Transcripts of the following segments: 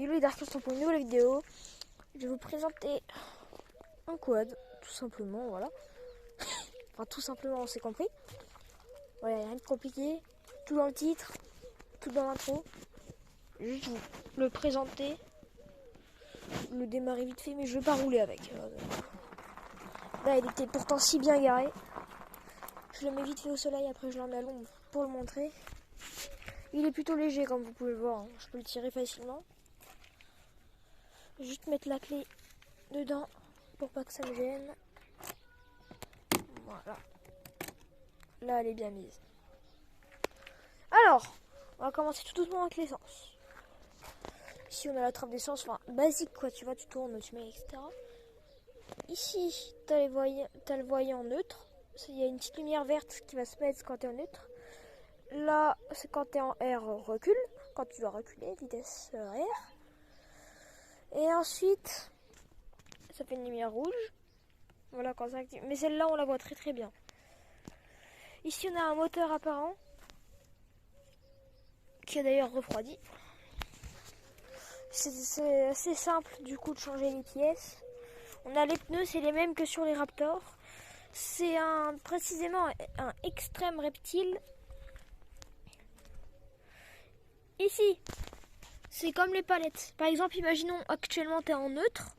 Hello les Darkers sont pour une nouvelle vidéo. Je vais vous présenter un quad, tout simplement, voilà. Enfin, tout simplement, on s'est compris. Voilà, rien de compliqué. Tout dans le titre, tout dans l'intro. Juste vous le présenter, le démarrer vite fait, mais je vais pas rouler avec. Là, il était pourtant si bien garé. Je le mets vite fait au soleil, après je le remets à l'ombre pour le montrer. Il est plutôt léger, comme vous pouvez le voir. Je peux le tirer facilement. Juste mettre la clé dedans pour pas que ça me gêne. Voilà. Là, elle est bien mise. Alors, on va commencer tout doucement avec l'essence. Ici, on a la trappe d'essence, enfin, basique quoi, tu vois, tu tournes, tu mets, etc. Ici, tu as le voyant neutre. Il y a une petite lumière verte qui va se mettre quand tu es en neutre. Là, c'est quand tu es en R, recule. Quand tu dois reculer, vitesse R. Et ensuite, ça fait une lumière rouge. Voilà, quand ça active. Mais celle-là, on la voit très très bien. Ici, on a un moteur apparent qui a d'ailleurs refroidi. C'est assez simple du coup de changer les pièces. On a les pneus, c'est les mêmes que sur les Raptors. C'est précisément un extrême reptile. Ici, c'est comme les palettes. Par exemple, imaginons actuellement tu es en neutre.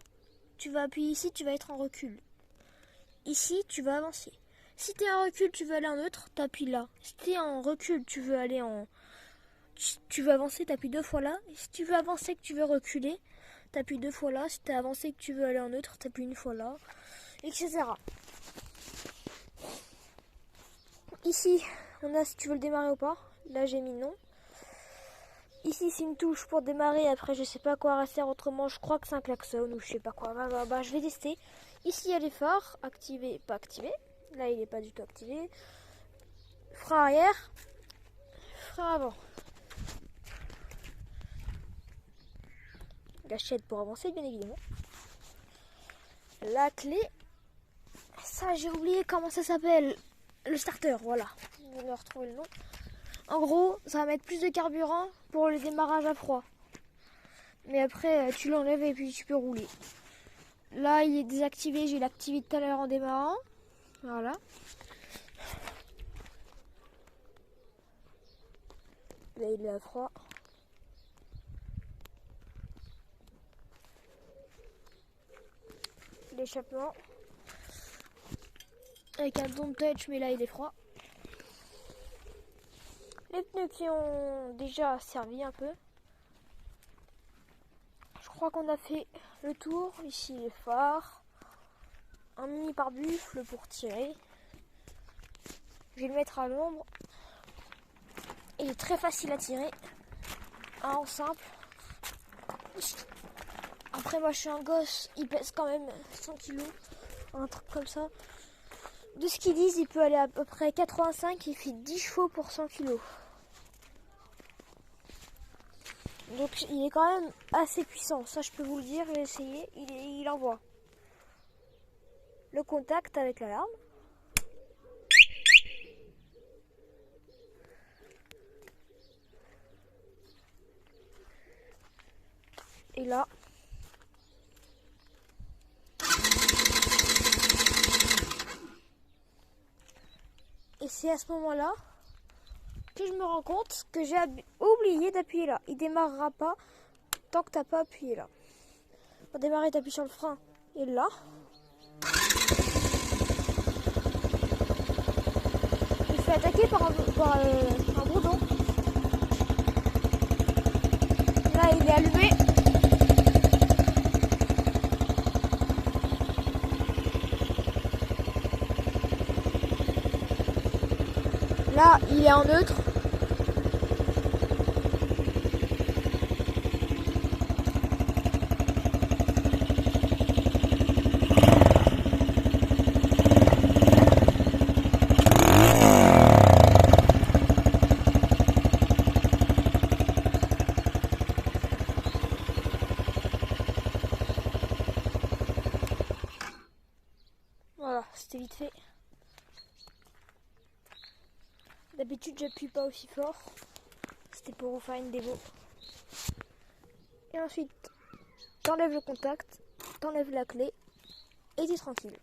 Tu vas appuyer ici, tu vas être en recul. Ici, tu vas avancer. Si tu es en recul, tu veux aller en neutre, tu appuies là. Si tu es en recul, tu veux aller en... Tu veux avancer, tu appuies 2 fois là. Et si tu veux avancer, que tu veux reculer, tu appuies 2 fois là. Si tu as avancé, que tu veux aller en neutre, tu appuies 1 fois là, etc. Ici, on a si tu veux le démarrer ou pas. Là, j'ai mis non. Ici, c'est une touche pour démarrer. Après, je sais pas à quoi rester autrement. Je crois que c'est un klaxon ou je sais pas quoi. Je vais tester. Ici, il y a les phares. Activé, pas activé. Là, il n'est pas du tout activé. Frein arrière. Frein avant. Gâchette pour avancer, bien évidemment. La clé. Ça, j'ai oublié comment ça s'appelle. Le starter, voilà. Je vais retrouver le nom. En gros, ça va mettre plus de carburant pour le démarrage à froid. Mais après, tu l'enlèves et puis tu peux rouler. Là, il est désactivé. J'ai l'activé tout à l'heure en démarrant. Voilà. Là, il est à froid. L'échappement. Avec un don't touch, mais là, il est froid. Les pneus qui ont déjà servi un peu. Je crois qu'on a fait le tour. Ici, les phares. Un mini pare-buffle pour tirer. Je vais le mettre à l'ombre. Il est très facile à tirer. En simple. Après, moi, je suis un gosse. Il pèse quand même 100 kg. Un truc comme ça. De ce qu'ils disent, il peut aller à peu près 85. Il fait 10 chevaux pour 100 kg. Donc, il est quand même assez puissant. Ça, je peux vous le dire. J'ai essayé. Il envoie. Le contact avec l'alarme. Et là. Et c'est à ce moment-là que je me rends compte que j'ai oublié d'appuyer là. Il démarrera pas tant que t'as pas appuyé là. Pour démarrer, t'appuies sur le frein et là. Il se fait attaquer par un bourdon. Là, il est allumé. Là, il est en neutre. Voilà, c'était vite fait. D'habitude, j'appuie pas aussi fort. C'était pour vous faire une démo. Et ensuite, t'enlèves le contact, t'enlèves la clé et t'es tranquille.